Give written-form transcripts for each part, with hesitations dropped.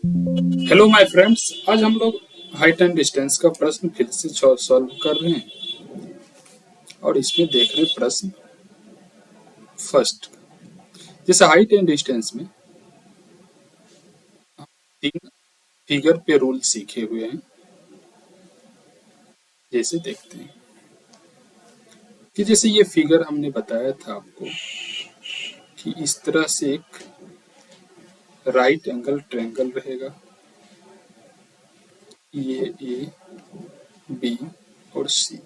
Hello my friends, आज हम लोग हाइट एंड डिस्टेंस का प्रश्न फिर से सॉल्व कर रहे हैं और इसमें देख रहे हैं प्रश्न फर्स्ट। जैसे हाइट एंड डिस्टेंस में तीन फिगर पे रूल सीखे हुए हैं। जैसे देखते हैं कि जैसे ये फिगर हमने बताया था आपको कि इस तरह से एक राइट एंगल ट्रायंगल रहेगा। ये ए, बी और सी।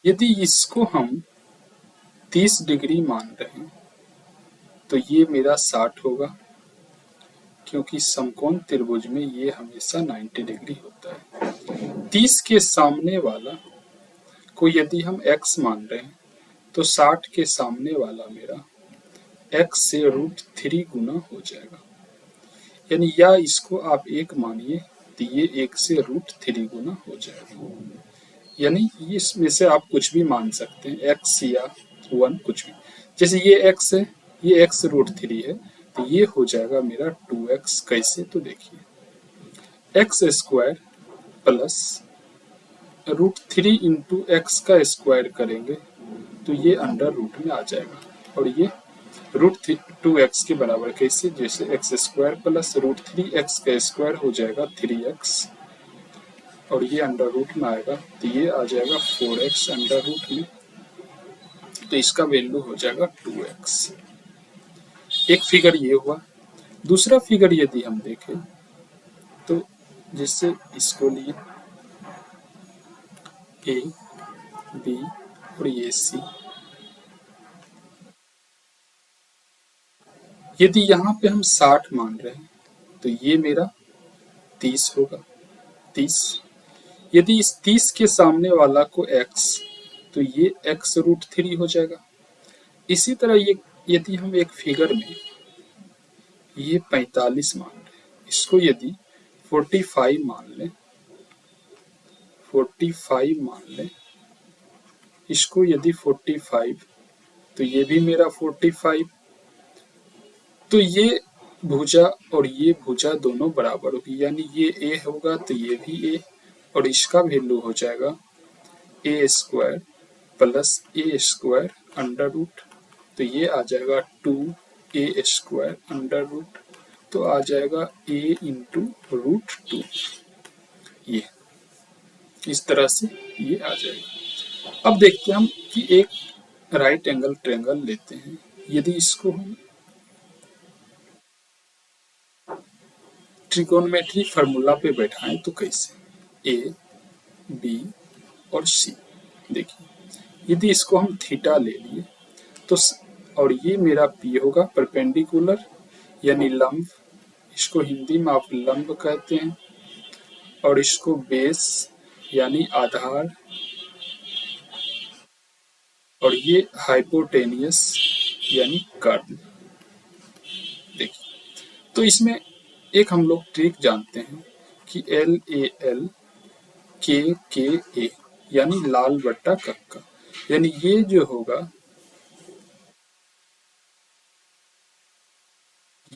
यदि इसको हम 30 डिग्री मान रहे हैं तो ये मेरा 60 होगा, क्योंकि समकोण त्रिभुज में ये हमेशा 90 डिग्री होता है। 30 के सामने वाला को यदि हम x मान रहे हैं तो 60 के सामने वाला मेरा x से √3 गुना हो जाएगा। यानी या इसको आप 1 मानिए तो ये 1 से √3 गुना हो जाएगा। यानी इसमें से आप कुछ भी मान सकते हैं, x या 1 कुछ भी। जैसे ये x है, ये x √3 है, तो ये हो जाएगा मेरा 2x। कैसे? तो देखिए, x square plus √3 into x का स्क्वायर करेंगे तो ये अंडर रूट में आ जाएगा, और ये √2x के बराबर। कैसे? जैसे एक्स स्क्वायर प्लस √3 एक्स का स्क्वायर हो जाएगा 3x, और ये अंडर रूट में आएगा तो ये आ जाएगा 4x अंडर रूट में, तो इसका वैल्यू हो जाएगा 2x। एक फिगर ये हुआ। दूसरा फिगर यदि हम देखें तो जिससे इसको लिए ए, बी और ये सी। यदि यहाँ पे हम 60 मान रहे हैं तो ये मेरा 30 होगा। 30। यदि इस 30 के सामने वाला को x, तो ये x√3 हो जाएगा। इसी तरह ये यदि हम एक फिगर में ये 45 मान रहे हैं, इसको यदि 45 मान लें, 45 मान लें, इसको यदि 45, तो ये भी मेरा 45। तो ये भुजा और ये भुजा दोनों बराबर होगी, यानी ये a होगा तो ये भी a, और इसका वैल्यू हो जाएगा ए स्क्वायर प्लस ए स्क्वायर अंडर रूट, तो ये आ जाएगा 2a स्क्वायर अंडर रूट, तो आ जाएगा a इंटू √2। ये इस तरह से ये आ जाएगा। अब देखते हैं हम कि एक राइट एंगल ट्रायंगल लेते हैं। यदि इसको हम ट्रिगोनोमेट्री फार्मूला पे बैठाएं तो कैसे? ए, बी और सी। देखिए, यदि इसको हम थीटा ले लिए तो और ये मेरा पी होगा, परपेंडिकुलर यानी लंब, इसको हिंदी में आप लंब कहते हैं, और इसको बेस यानी आधार, और ये हाइपोटेनियस यानी कर्ण। देखिए, तो इसमें एक हम लोग ट्रिक जानते हैं कि LAL KKA यानी लाल बट्टा कक्का, यानी ये जो होगा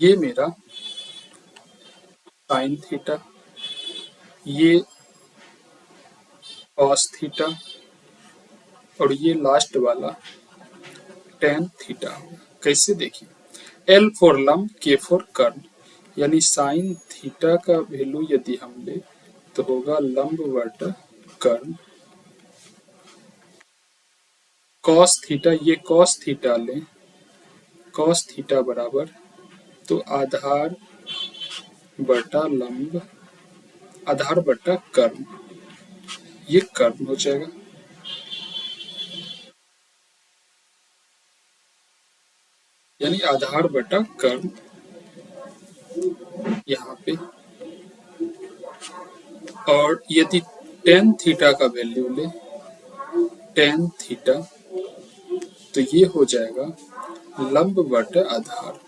ये मेरा साइन थीटा, ये कॉस थीटा, और ये लास्ट वाला टेन थीटा होगा। कैसे? देखिए, L फॉर लंब, K फॉर कर्ण, यानी साइन थीटा का वैल्यू यदि हम ले तो होगा लंब बटा कर्ण। कॉस थीटा, ये कॉस थीटा लें, कॉस थीटा बराबर तो आधार बटा लंब, आधार बटा कर्ण, ये कर्ण हो जाएगा। यानी आधार बटा कर्ण यहाँ पे, और यदि टेन थीटा का वैल्यू ले, टेन थीटा, तो ये हो जाएगा लंब बटा आधार,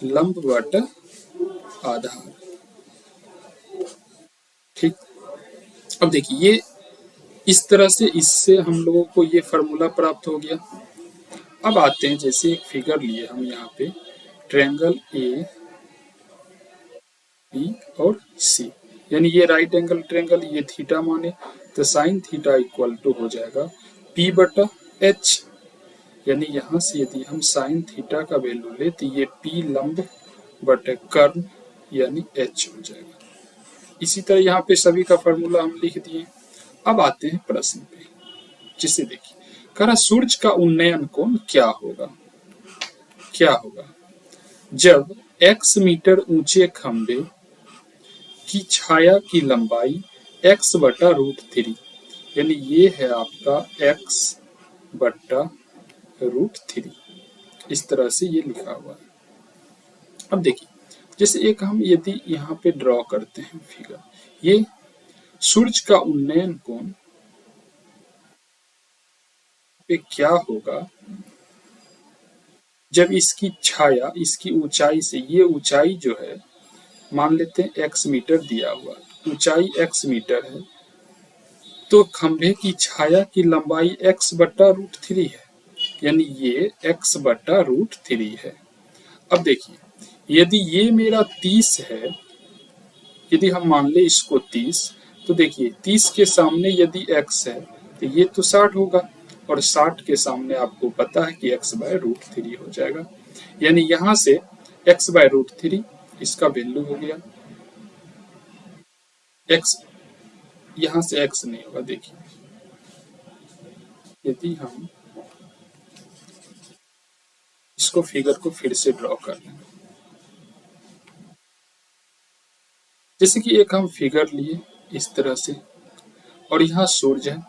लंब बटा आधार। ठीक। अब देखिए, ये इस तरह से, इससे हम लोगों को ये फार्मूला प्राप्त हो गया। अब आते हैं, जैसे एक फिगर लिए हम यहाँ पे, ट्रायंगल ए बी और सी, यानी ये राइट एंगल ट्रायंगल, ये थीटा माने, तो साइन थीटा इक्वल टू हो जाएगा पी बटा एच, यानी यहाँ से यदि हम साइन थीटा का वैल्यू ले तो ये पी लंब बटे कर्ण यानी एच हो जाएगा। इसी तरह यहाँ पे सभी का फॉर्मूला हम लिख दिए। अब आते हैं प्रश्न पे, जिसे देखिए, कह रहा सूर्य का उन्नयन कोण क्या होगा, क्या होगा जब x मीटर ऊंचे खंभे की छाया की लंबाई x बटा रूट थ्री, यानी ये है आपका x बटा रूट थ्री, इस तरह से ये लिखा हुआ है। अब देखिए, जैसे एक हम यदि यहाँ पे ड्रॉ करते हैं फिगर, ये सूर्य का उन्नयन कोण पे क्या होगा जब इसकी छाया इसकी ऊंचाई से, ये ऊंचाई जो है मान लेते हैं x मीटर दिया हुआ, ऊंचाई x मीटर है, तो खंभे की छाया की लंबाई x बटा रूट थ्री है, यानी ये x बटा रूट थ्री है। अब देखिए, यदि ये मेरा 30 है, यदि हम मान ले इसको 30, तो देखिए 30 के सामने यदि x है तो ये तो 60 होगा, और 60 के सामने आपको पता है कि x बाय रूट थ्री हो जाएगा, यानी यहाँ से x बाय रूट थ्री इसका वैल्यू हो गया x, यहाँ से x नहीं होगा। देखिए, यदि हम इसको फिगर को फिर से ड्रॉ कर लें, जैसे कि एक हम फिगर लिए इस तरह से, और यहाँ सूर्य है,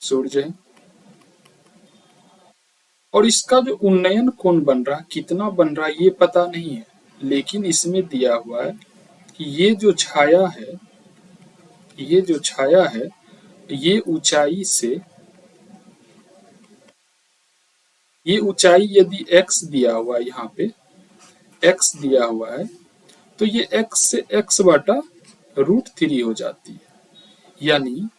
सूर्य है, और इसका जो उन्नयन कोण बन रहा है, कितना बन रहा है ये पता नहीं है, लेकिन इसमें दिया हुआ है कि ये जो छाया है, ये जो छाया है, ये ऊंचाई से, ये ऊंचाई यदि x दिया हुआ है, यहाँ पे x दिया हुआ है, तो ये x से x बटा रूट थ्री हो जाती है, यानी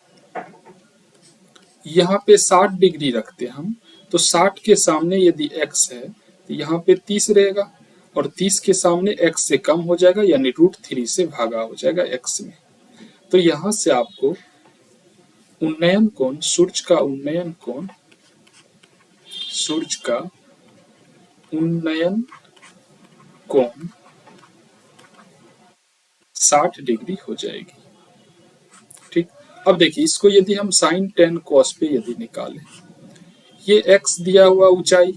यहाँ पे 60 डिग्री रखते हैं हम, तो 60 के सामने यदि x है तो यहाँ पे 30 रहेगा, और 30 के सामने x से कम हो जाएगा, यानी रूट थ्री से भागा हो जाएगा x में। तो यहाँ से आपको उन्नयन कोण, सूर्य का उन्नयन कोण, सूर्य का उन्नयन कोण 60 डिग्री हो जाएगी। ठीक, अब देखिए इसको यदि हम साइन टेन कॉस पे यदि निकालें, ये x दिया हुआ ऊंचाई,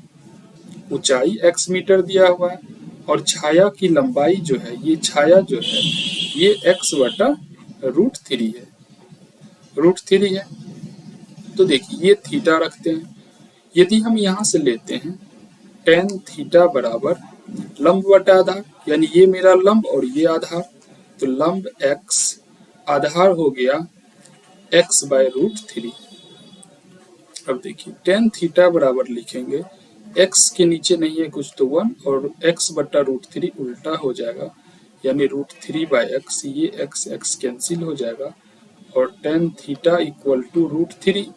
ऊंचाई x मीटर दिया हुआ है, और छाया की लंबाई जो है, ये छाया जो है ये x बटा रूट थ्री है, रूट थ्री है। तो देखिए ये थीटा रखते हैं, यदि हम यहाँ से लेते हैं टेन थीटा बराबर लंब बटा आधार, यानी ये मेरा लंब और ये आधार, तो लंब x, आधार हो गया x बाय रूट थ्री। अब देखिए टेन थीटा बराबर लिखेंगे, x के नीचे नहीं है कुछ तो 1, और x बटा रूट थ्री उल्टा हो जाएगा, यानी रूट थ्री बाय एक्स, ये x कैंसिल हो जाएगा, और tan theta equal to root three,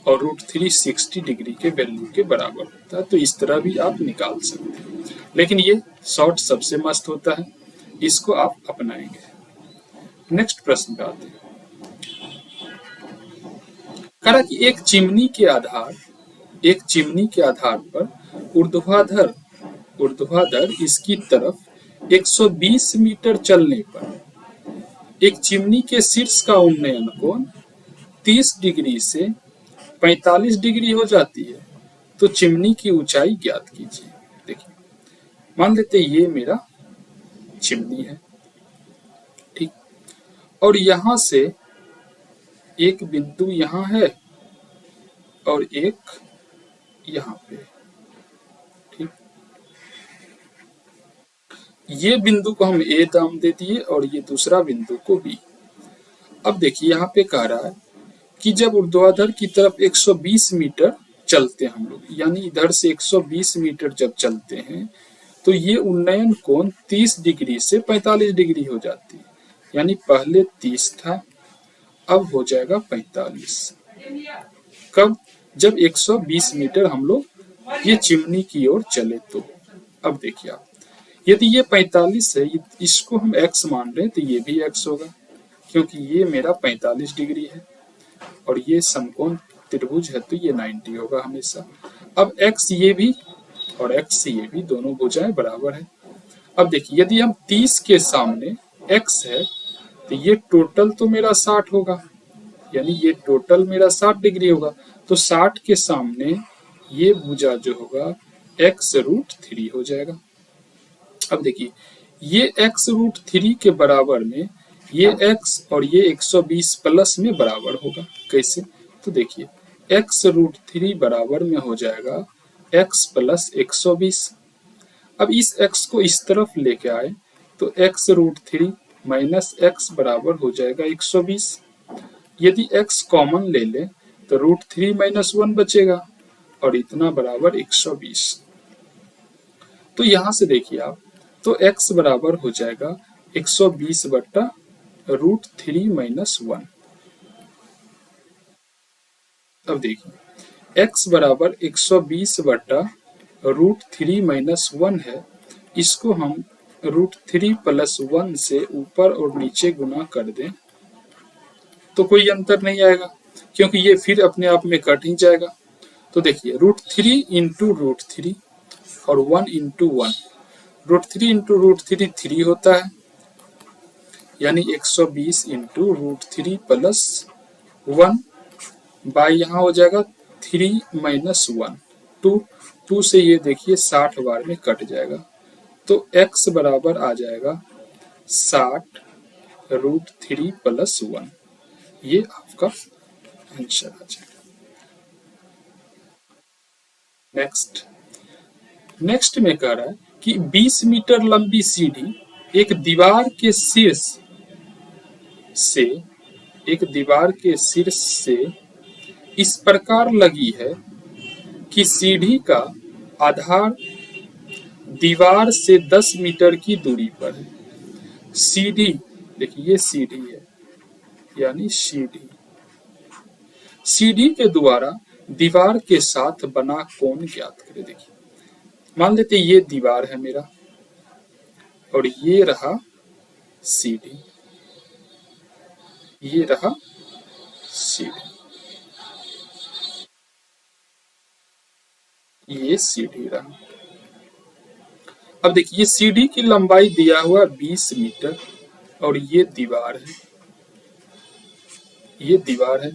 और रूट थ्री 60 डिग्री के वैल्यू के बराबर होता है। तो इस तरह भी आप निकाल सकते हैं, लेकिन ये शॉर्ट सबसे मस्त होता है, इसको आप अपनाएंगे। नेक्स्ट प्रश्न पे आते हैं, कहा कि एक चिमनी के आधार, एक चिमनी के आधार पर ऊर्ध्वाधर, ऊर्ध्वाधर इसकी तरफ 120 मीटर चलने पर एक चिमनी के शीर्ष का उन्नयन कोण 30 डिग्री से 45 डिग्री हो जाती है, तो चिमनी की ऊंचाई ज्ञात कीजिए। देखिए, मान लेते ये मेरा चिमनी है, ठीक, और यहां से एक बिंदु यहाँ है और एक यहाँ पे, ठीक, ये बिंदु को हम ए नाम दे दिए और ये दूसरा बिंदु को बी। अब देखिए यहाँ पे कह रहा है कि जब ऊर्ध्वाधर की तरफ 120 मीटर चलते हैं हम लोग, यानी इधर से 120 मीटर जब चलते हैं, तो ये उन्नयन कोण 30 डिग्री से 45 डिग्री हो जाती है, यानी पहले 30 था, अब हो जाएगा 45। कब? जब 120 मीटर हम लोग ये चिमनी की ओर चले तो। अब देखिए आप, यदि ये 45 है, इसको हम x मान रहे हैं तो ये भी x होगा, क्योंकि ये मेरा 45 डिग्री है और ये समकोण त्रिभुज है तो ये 90 होगा हमेशा। अब x ये भी और x ये भी, दोनों भुजाएं बराबर है। अब देखिए, यदि हम 30 के सामने x है तो ये टोटल तो मेरा 60 होगा, यानी ये टोटल मेरा 60 डिग्री होगा। तो 60 के सामने ये भुजा जो होगा x√3 हो जाएगा। अब देखिए, ये x√3 के बराबर में ये x और ये 120 प्लस में बराबर होगा। कैसे? तो देखिए, x√3 बराबर में हो जाएगा x प्लस 120। अब इस x को इस तरफ लेके आए तो x√3 माइनस x बराबर हो जाएगा 120। यदि x कॉमन ले ले तो √3 माइनस 1 बचेगा और इतना बराबर 120। तो यहां से देखिए आप, तो x बराबर हो जाएगा 120 बट्टा √3 माइनस 1। अब देखिए, x बराबर 120 बट्टा √3 माइनस 1 है। इसको हम √3 प्लस 1 से ऊपर और नीचे गुना कर दें तो कोई अंतर नहीं आएगा, क्योंकि ये फिर अपने आप में कट ही जाएगा। तो देखिए, √3 इंटू √3 और 1 इंटू 1, √3 इंटू √3 3 होता है, यानी 120 इंटू √3 प्लस 1 बाई यहाँ हो जाएगा 3 माइनस 1, 2 से ये देखिए 60 बार में कट जाएगा। तो x बराबर आ जाएगा 60 √3 प्लस 1। ये आपका आंसर आ जाएगा। नेक्स्ट में कह रहा है कि 20 मीटर लंबी सीढ़ी एक दीवार के शीर्ष से इस प्रकार लगी है कि सीढ़ी का आधार दीवार से 10 मीटर की दूरी पर है। सीढ़ी, देखिए ये सीढ़ी है, यानी सीढ़ी के द्वारा दीवार के साथ बना कोण ज्ञात करें। देखिए, मान लेते ये दीवार है मेरा और ये रहा सीढ़ी, ये रहा सीढ़ी, ये सीढ़ी रहा। अब देखिए, ये सीढ़ी की लंबाई दिया हुआ 20 मीटर और ये दीवार है, ये दीवार है,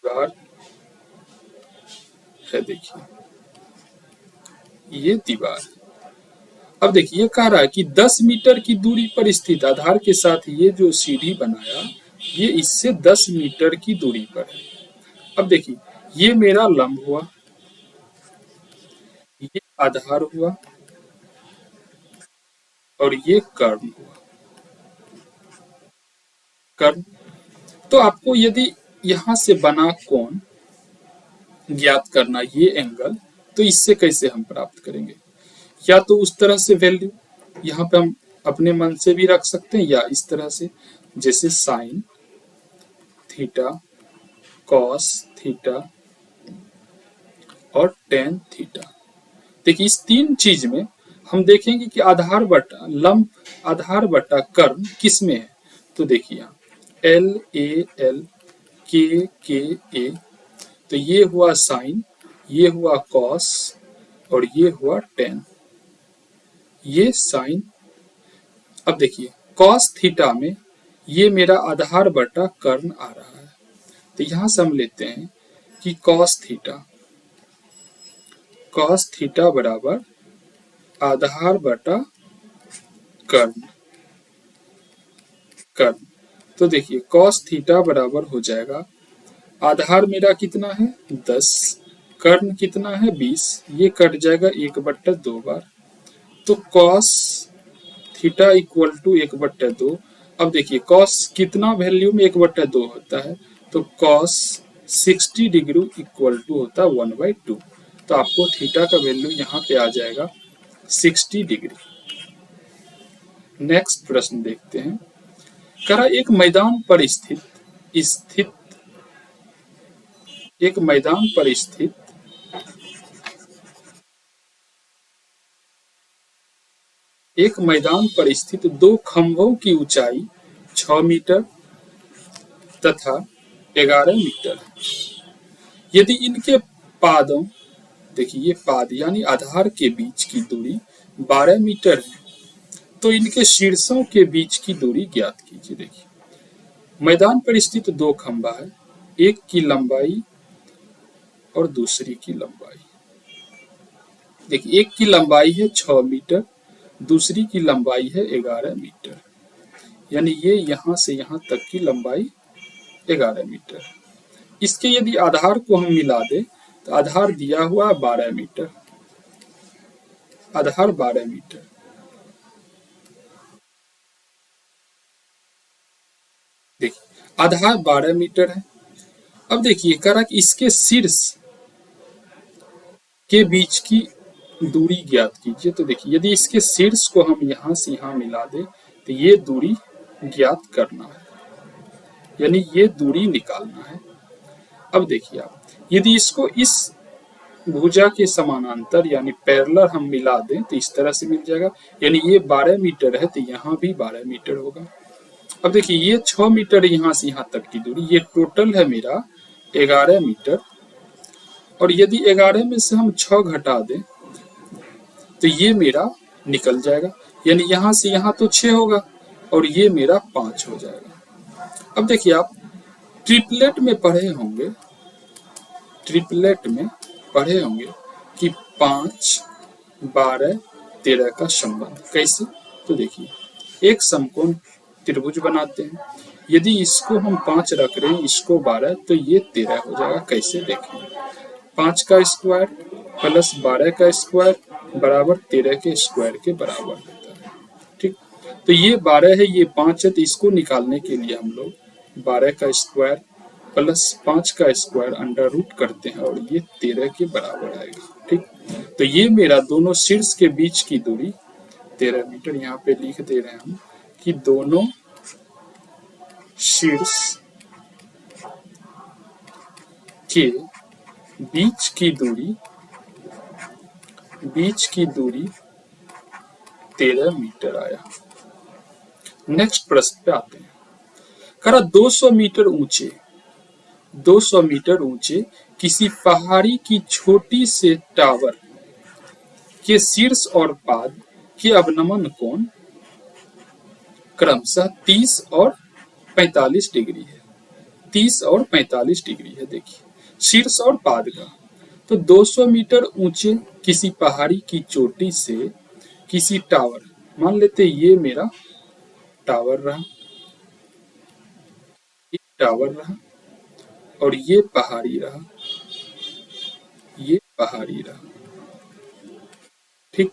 दीवार है, देखिए ये दीवार। अब देखिए, ये कह रहा है कि 10 मीटर की दूरी पर स्थित आधार के साथ ये जो सीढ़ी बनाया, ये इससे 10 मीटर की दूरी पर है। अब देखिए, ये मेरा लंब हुआ, ये आधार हुआ और ये कर्ण हुआ, कर्ण। तो आपको यदि यहां से बना कोण ज्ञात करना, ये एंगल, तो इससे कैसे हम प्राप्त करेंगे? या तो उस तरह से वैल्यू यहाँ पे हम अपने मन से भी रख सकते हैं, या इस तरह से, जैसे साइन थीटा, कॉस थीटा और टेन थीटा। देखिए, इस तीन चीज में हम देखेंगे कि आधार बटा लंब, आधार बटा कर्ण किस में है। तो देखिए, एल ए एल के ए, तो ये हुआ साइन, ये हुआ कॉस और ये हुआ टेन, ये साइन। अब देखिए, कॉस थीटा में ये मेरा आधार बटा कर्ण आ रहा है, तो यहां से हम लेते हैं कि कॉस थीटा बराबर आधार बटा कर्ण। तो देखिए, कॉस थीटा बराबर हो जाएगा, आधार मेरा कितना है 10, कर्ण कितना है 20, ये कट जाएगा 1/2 बार, तो कॉस थीटा इक्वल टू 1/2। अब देखिए, कॉस कितना वैल्यू में 1/2 होता है, तो कॉस 60 डिग्री इक्वल टू होता है 1/2। तो आपको थीटा का वैल्यू यहाँ पे आ जाएगा 60 डिग्री। नेक्स्ट प्रश्न देखते हैं। करा एक मैदान पर स्थित स्थित एक मैदान पर स्थित एक मैदान पर स्थित दो खंभों की ऊंचाई 6 मीटर तथा 11 मीटर है। यदि इनके पादों, देखिए ये पाद यानी आधार के बीच की दूरी 12 मीटर है, तो इनके शीर्षों के बीच की दूरी ज्ञात कीजिए। देखिए मैदान पर स्थित दो खंभा है, एक की लंबाई और दूसरी की लंबाई। देखिए एक की लंबाई है 6 मीटर, दूसरी की लंबाई है 11 मीटर, यानी ये यहाँ से यहाँ तक की लंबाई 11 मीटर। इसके यदि आधार को हम मिला दें तो आधार दिया हुआ 12 मीटर, आधार 12 मीटर। देखिए आधार 12 मीटर है। अब देखिए कह रहा कि इसके शीर्ष के बीच की दूरी ज्ञात कीजिए। तो देखिए यदि इसके शीर्ष को हम यहाँ से यहाँ मिला दें तो ये दूरी ज्ञात करना है, यानी ये दूरी निकालना है। अब देखिए आप यदि इसको इस भुजा के समानांतर यानी पैरेलल हम मिला दें तो इस तरह से मिल जाएगा, यानी ये 12 मीटर है तो यहाँ भी 12 मीटर होगा। अब देखिए ये 6 मीटर यहाँ से यहाँ तक की दूरी, ये टोटल है मेरा 11 मीटर। और यदि 11 में से हम 6 घटा दें तो ये मेरा निकल जाएगा, यानी यहाँ से यहाँ तो 6 होगा और ये मेरा 5 हो जाएगा। अब देखिए आप ट्रिपलेट में पढ़े होंगे, ट्रिपलेट में पढ़े होंगे कि 5, 12, 13 का संबंध कैसे। तो देखिए एक समकोण त्रिभुज बनाते हैं, यदि इसको हम 5 रख रहे हैं, इसको 12, तो ये 13 हो जाएगा। कैसे देखें, 5 का स्क्वायर प्लस 12 का स्क्वायर बराबर 13 के स्क्वायर के बराबर होता है। ठीक, तो ये 12 है, ये 5 है, तो इसको निकालने के लिए हम लोग 12 का स्क्वायर प्लस 5 का स्क्वायर अंडर रूट करते हैं और ये 13 के बराबर आएगा। ठीक, तो ये मेरा दोनों शीर्ष के बीच की दूरी 13 मीटर। यहाँ पे लिख दे रहे हैं हम कि दोनों शीर्ष के बीच की दूरी 13 मीटर आया। नेक्स्ट प्रश्न पे आते हैं। करा 200 मीटर ऊंचे 200 मीटर ऊंचे किसी पहाड़ी की छोटी से टावर के शीर्ष और पाद के अवनमन कोण क्रमशः 30 और 45 डिग्री है। 30 और 45 डिग्री है। देखिए शीर्ष और पाद का, तो 200 मीटर ऊंचे किसी पहाड़ी की चोटी से किसी टावर, मान लेते ये मेरा टावर रहा, ये टावर रहा और ये पहाड़ी रहा, ये पहाड़ी रहा। ठीक,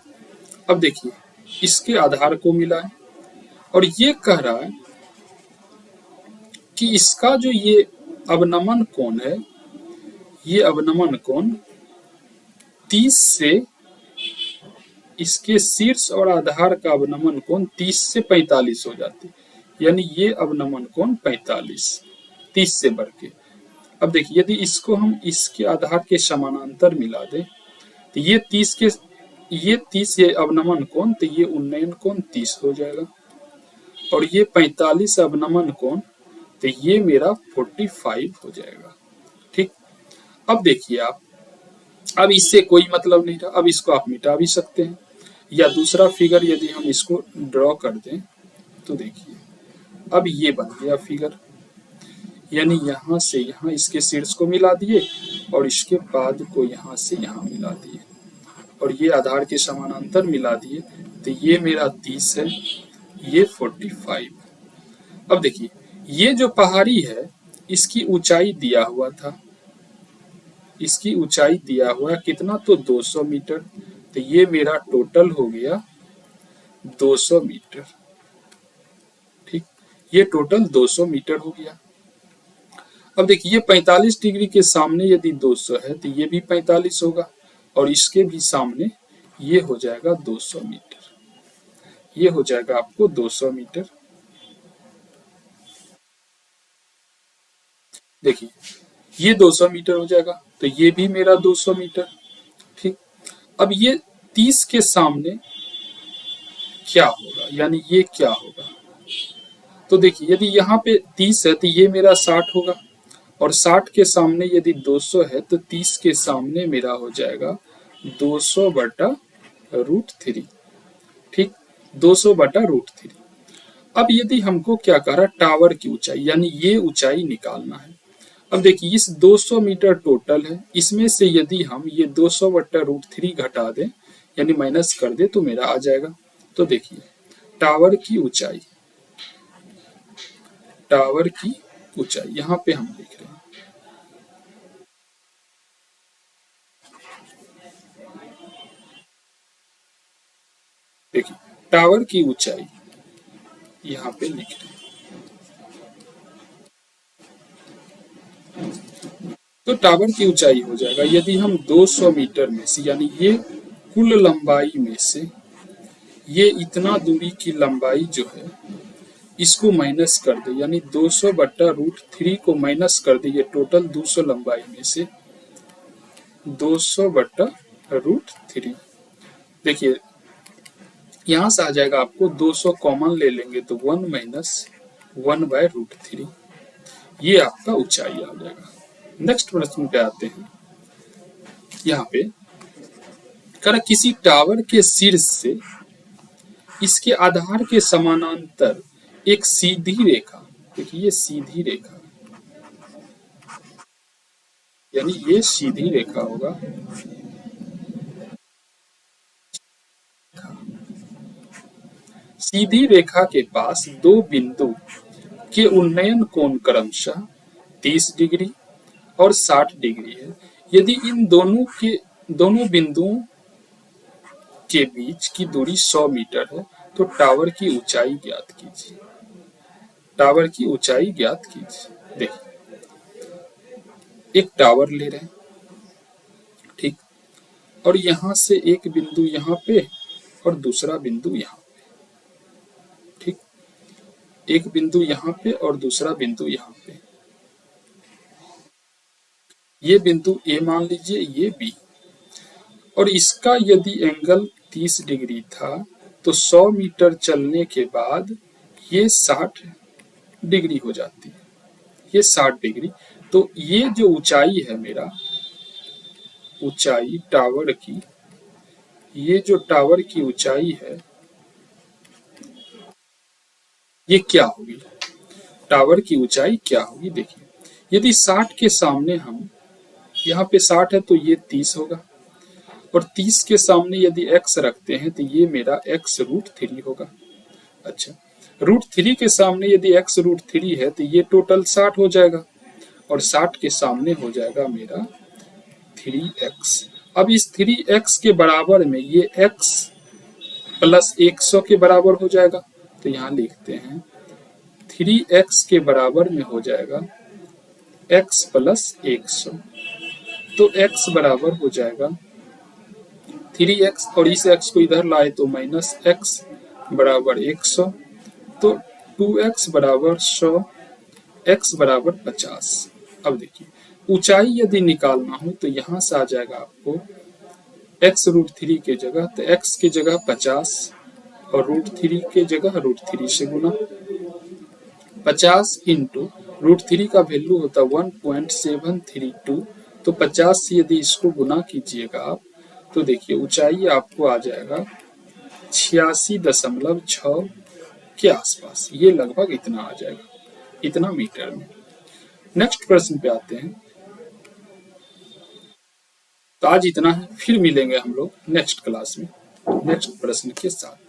अब देखिए इसके आधार को मिला है और ये कह रहा है कि इसका जो ये अवनमन कोण है, ये अवनमन कोण 30 से, इसके शीर्ष और आधार का अवनमन कोण 30 से 45 हो जाती, यानी ये अवनमन कोण 45, 30 से बढ़ के। अब देखिए यदि इसको हम इसके आधार के समानांतर मिला दें तो ये 30 ये अवनमन कोण, तो ये उन्नयन कोण 30 हो जाएगा और ये 45 अवनमन कोण, तो ये मेरा 45 हो जाएगा। ठीक, अब देखिए आप, अब इससे कोई मतलब नहीं रहा, अब इसको आप मिटा भी सकते हैं या दूसरा फिगर यदि हम इसको ड्रॉ कर दें तो देखिए अब ये बन गया फिगर, यानी यहाँ से यहाँ इसके शीर्ष को मिला दिए और इसके पाद को यहाँ से यहाँ मिला दिए और ये आधार के समानांतर मिला दिए, तो ये मेरा 30 है, ये 45। अब देखिए ये जो पहाड़ी है इसकी ऊंचाई दिया हुआ था, इसकी ऊंचाई दिया हुआ है कितना, तो 200 मीटर, तो ये मेरा टोटल हो गया 200 मीटर। ठीक, ये टोटल 200 मीटर हो गया। अब देखिए ये 45 डिग्री के सामने यदि 200 है तो ये भी 45 होगा और इसके भी सामने ये हो जाएगा 200 मीटर, ये हो जाएगा आपको 200 मीटर। देखिए ये 200 मीटर हो जाएगा, तो ये भी मेरा 200 मीटर। ठीक, अब ये 30 के सामने क्या होगा, यानी ये क्या होगा, तो देखिए यदि यहाँ पे 30 है तो ये मेरा 60 होगा, और 60 के सामने यदि 200 है तो 30 के सामने मेरा हो जाएगा 200 बटा रूट थ्री। ठीक, 200 बटा रूट थ्री। अब यदि हमको क्या कह रहा, टावर की ऊंचाई, यानी ये ऊंचाई निकालना है। अब देखिए इस 200 मीटर टोटल है, इसमें से यदि हम ये 200 बट्टा रूट थ्री घटा दें, यानी माइनस कर दे, तो मेरा आ जाएगा। तो देखिए टावर की ऊंचाई, टावर की ऊंचाई यहाँ पे हम लिख रहे हैं, देखिए टावर की ऊंचाई यहाँ पे लिख रहे हैं। तो टावर की ऊंचाई हो जाएगा, यदि हम 200 मीटर में से, यानी ये कुल लंबाई में से ये इतना दूरी की लंबाई जो है इसको माइनस कर दे, यानी 200 बट्टा रूट थ्री को माइनस कर दे, ये टोटल 200 लंबाई में से 200 बट्टा रूट थ्री। देखिए यहां से आ जाएगा, आपको 200 कॉमन ले लेंगे तो 1 माइनस 1 बाय रूट थ्री, ये आपका ऊंचाई आ जाएगा। नेक्स्ट प्रश्न पे आते हैं। यहाँ पे कर किसी टावर के शीर्ष से इसके आधार के समानांतर एक सीधी रेखा, देखिए ये सीधी रेखा, यानी ये सीधी रेखा होगा, सीधी रेखा के पास दो बिंदु के उन्नयन कोण क्रमशः 30 डिग्री और 60 डिग्री है। यदि इन दोनों बिंदुओं के बीच की दूरी 100 मीटर है तो टावर की ऊंचाई ज्ञात कीजिए। टावर की ऊंचाई ज्ञात कीजिए। देखिए एक टावर ले रहे हैं, ठीक, और यहां से एक बिंदु यहाँ पे और दूसरा बिंदु यहाँ पे, ठीक, एक बिंदु यहाँ पे और दूसरा बिंदु यहाँ पे, ये बिंदु ए मान लीजिए, ये बी, और इसका यदि एंगल 30 डिग्री था तो 100 मीटर चलने के बाद ये 60 डिग्री हो जाती है, ये 60 डिग्री। तो ये जो ऊंचाई है मेरा, ऊंचाई टावर की, ये जो टावर की ऊंचाई है ये क्या होगी, टावर की ऊंचाई क्या होगी। देखिए यदि 60 के सामने हम, यहाँ पे 60 है तो ये 30 होगा, और 30 के सामने यदि x रखते हैं तो ये मेरा x रूट थ्री होगा। अच्छा, रूट थ्री के सामने यदि x रूट थ्री है तो ये टोटल 60 हो जाएगा, और 60 के सामने हो जाएगा मेरा 3x। अब इस 3x के बराबर में ये x प्लस 100 के बराबर हो जाएगा, तो यहाँ लिखते हैं 3x के बराबर में हो जाएगा x प्लस 100, तो x बराबर हो जाएगा 3x, और इस x को इधर लाए तो माइनस x बराबर 100, तो 2x बराबर 100, x बराबर 50। अब देखिए ऊंचाई यदि निकालना हो तो यहाँ से आ जाएगा आपको x रूट थ्री के जगह, तो x की जगह 50 और रूट थ्री के जगह रूट थ्री से गुना, 50 इंटू रूट थ्री का वैल्यू होता 1.732, तो 50 से यदि इसको गुना कीजिएगा आप तो देखिए ऊंचाई आपको आ जाएगा 86.6 के आसपास, ये लगभग इतना आ जाएगा, इतना मीटर में। नेक्स्ट प्रश्न पे आते हैं। तो आज इतना है, फिर मिलेंगे हम लोग नेक्स्ट क्लास में नेक्स्ट प्रश्न के साथ।